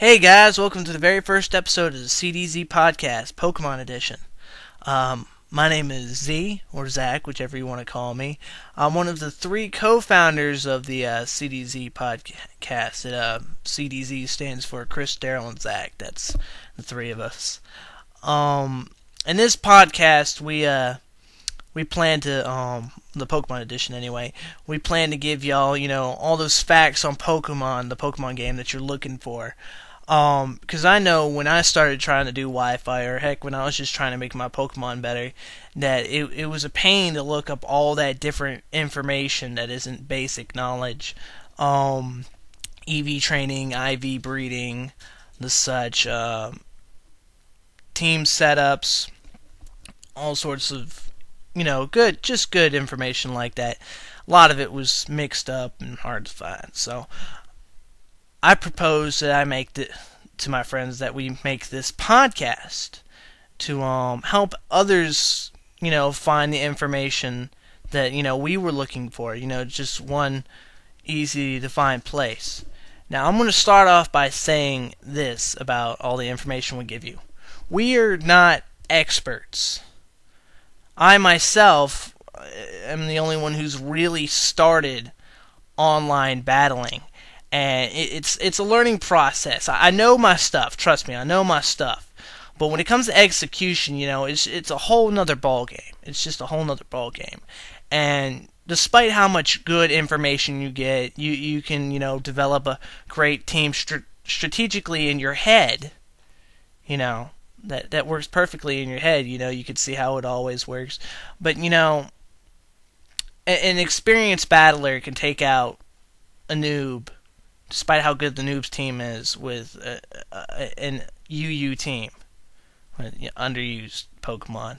Hey guys, welcome to the very first episode of the CDZ podcast, Pokemon Edition. My name is Z, or Zach, whichever you want to call me. I'm one of the three co-founders of the CDZ podcast. CDZ stands for Chris, Daryl, and Zach. That's the three of us. In this podcast, we plan to, the Pokemon Edition anyway, we plan to give y'all, all those facts on Pokemon, the Pokemon game that you're looking for. Because I know when I started trying to do Wi-Fi, or heck, when I was just trying to make my Pokemon better, that it was a pain to look up all that different information that isn't basic knowledge. EV training, IV breeding, the such, team setups, all sorts of, good information like that. A lot of it was mixed up and hard to find, so I propose that I make to my friends that we make this podcast to help others, find the information that we were looking for. Just one easy to find place. Now I'm going to start off by saying this about all the information we give you. We are not experts. I myself am the only one who's really started online battling. And it's a learning process. I know my stuff. Trust me, I know my stuff. But when it comes to execution, it's a whole nother ball game. It's just a whole nother ball game. And despite how much good information you get, you can develop a great team strategically in your head. That works perfectly in your head. You can see how it always works. But an experienced battler can take out a noob, despite how good the noob's team is, with an UU team, underused Pokemon.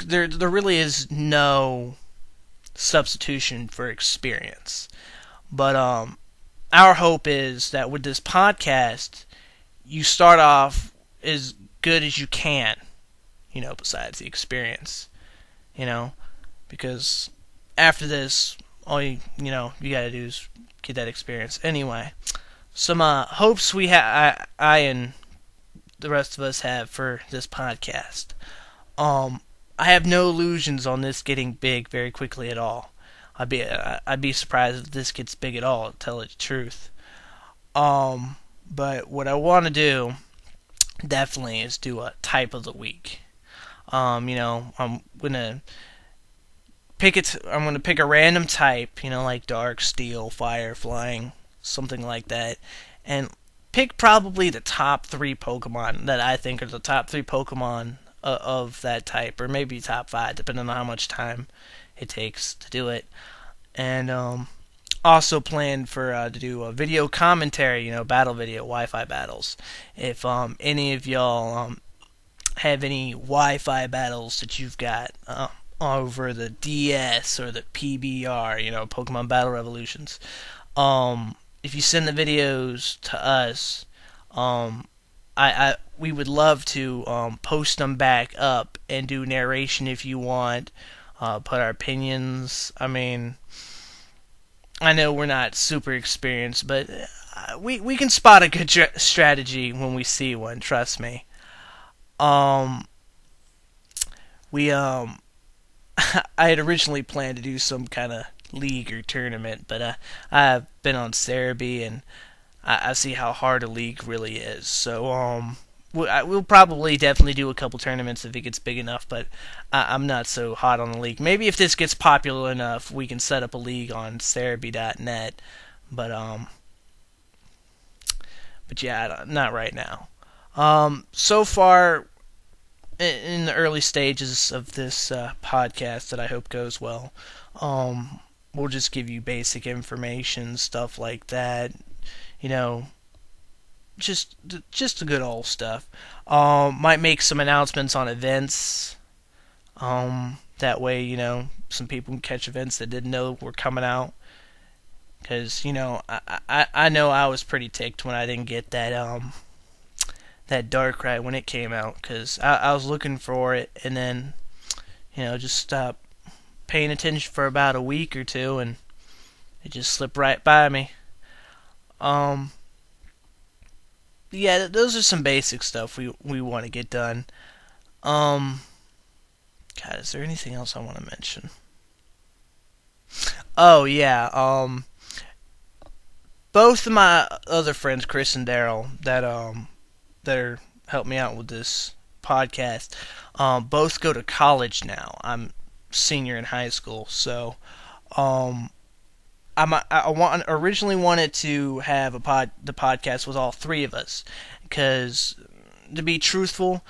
There really is no substitution for experience. But our hope is that with this podcast, you start off as good as you can, besides the experience, because after this, all you gotta do is get that experience. Anyway, some hopes I and the rest of us have for this podcast. I have no illusions on this getting big very quickly at all. I'd be surprised if this gets big at all, to tell you the truth. But what I want to do definitely is do a type of the week. I'm gonna I'm going to pick a random type, like dark, steel, fire, flying, something like that, and pick probably the top 3 Pokemon that I think are the top 3 Pokemon of that type, or maybe top 5, depending on how much time it takes to do it. And also plan for to do a video commentary, battle video, Wi-Fi battles. If any of y'all have any Wi-Fi battles that you've got over the DS or the PBR, Pokemon Battle Revolutions. If you send the videos to us, we would love to post them back up and do narration if you want. Put our opinions. I mean, I know we're not super experienced, but we can spot a good strategy when we see one. Trust me. I had originally planned to do some kind of league or tournament, but I've been on Cerebi, and I see how hard a league really is. So we'll probably definitely do a couple tournaments if it gets big enough, but I'm not so hot on the league. Maybe if this gets popular enough, we can set up a league on Cerebi.net, but yeah, not right now. So far, in the early stages of this podcast that I hope goes well, we'll just give you basic information, stuff like that, just the good old stuff. Might make some announcements on events, that way, some people can catch events that didn't know were coming out, because, I know I was pretty ticked when I didn't get that Darkrai when it came out, because I was looking for it, and then just stopped paying attention for about a week or two, and it just slipped right by me. Um, yeah, those are some basic stuff we want to get done. Um, God, is there anything else I want to mention? Oh yeah. Both of my other friends, Chris and Daryl, that are helped me out with this podcast, both go to college now. I'm senior in high school, so um, originally wanted to have the podcast with all three of us, because to be truthful,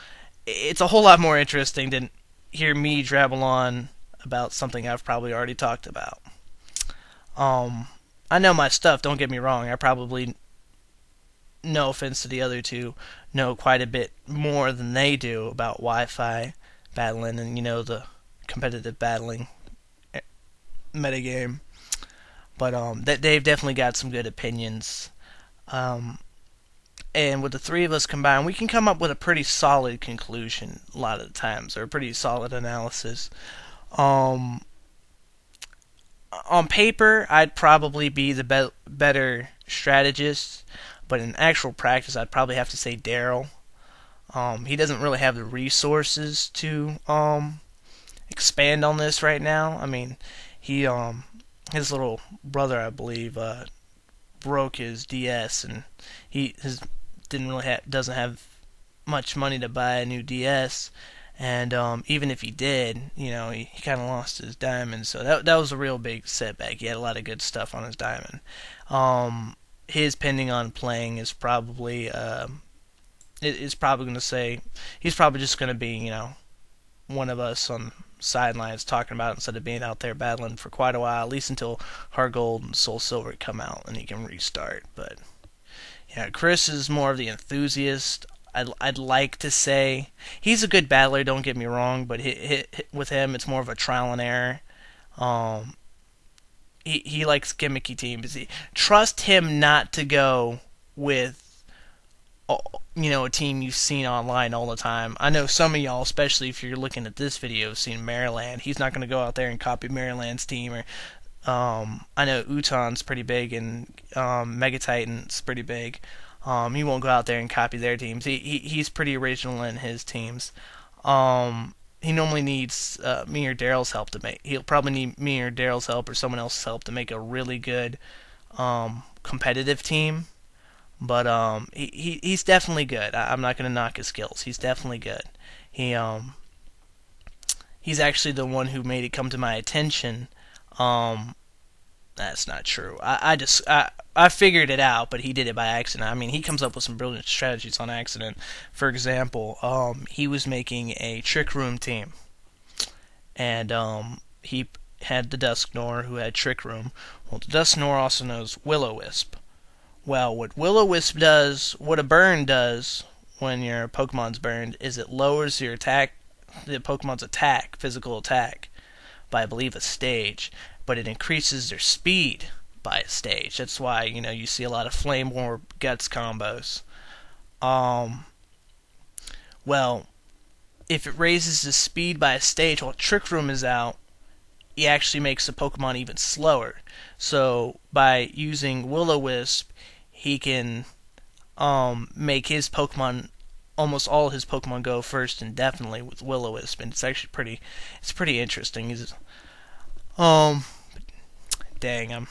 it's a whole lot more interesting than hear me drabble on about something I've probably already talked about. Um, I know my stuff. Don't get me wrong. I probably, no offense to the other two, know quite a bit more than they do about Wi-Fi battling and the competitive battling metagame. But that they've definitely got some good opinions. Um, and with the three of us combined, we can come up with a pretty solid conclusion a lot of the times, or a pretty solid analysis. Um, on paper, I'd probably be the better strategist, but in actual practice, I'd probably have to say Daryl. He doesn't really have the resources to expand on this right now. I mean, he his little brother, I believe, broke his DS, and he his didn't really doesn't have much money to buy a new DS. And even if he did, he kind of lost his diamond, so that was a real big setback. He had a lot of good stuff on his diamond. His pending on playing is probably is probably going to say he's probably just going to be one of us on sidelines talking about it instead of being out there battling for quite a while, at least until Heart Gold and Soul Silver come out and he can restart. But yeah, Chris is more of the enthusiast. I'd like to say he's a good battler. Don't get me wrong, but with him, it's more of a trial and error. Um, he likes gimmicky teams. Trust him not to go with a team you've seen online all the time. I know some of y'all, especially if you're looking at this video, have seen Maryland. He's not going to go out there and copy Maryland's team. Or I know Uton's pretty big and Mega Titan's pretty big. He won't go out there and copy their teams. He's pretty original in his teams. He normally needs me or Daryl's help to make. He'll probably need me or Daryl's help or someone else's help to make a really good competitive team. But he's definitely good. I'm not going to knock his skills. He's definitely good. He's actually the one who made it come to my attention. That's not true. I figured it out, but he did it by accident. I mean, he comes up with some brilliant strategies on accident. For example, he was making a Trick Room team, and he had the Dusknoir who had Trick Room. Well, the Dusknoir also knows Will-O-Wisp. Well, what Will-O-Wisp does, what a burn does when your Pokemon's burned, is it lowers the Pokemon's attack, physical attack, by I believe a stage, but it increases their speed by a stage. That's why you see a lot of Flame Orb Guts combos. Well, if it raises the speed by a stage while Trick Room is out, it actually makes the Pokemon even slower. So by using Will-O-Wisp, he can make his Pokemon, almost all his Pokemon, go first indefinitely with Will-O-Wisp, and it's actually pretty interesting. Dang, I'm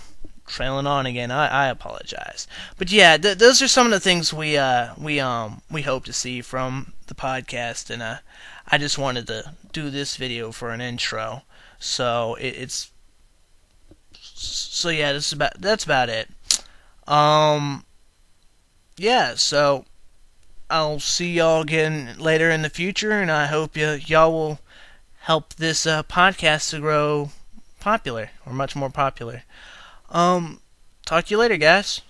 trailing on again. I apologize, but yeah, those are some of the things we hope to see from the podcast, and I just wanted to do this video for an intro. So yeah, that's about it. Yeah, so I'll see y'all again later in the future, and I hope y'all will help this podcast to grow popular, or much more popular. Talk to you later, guys.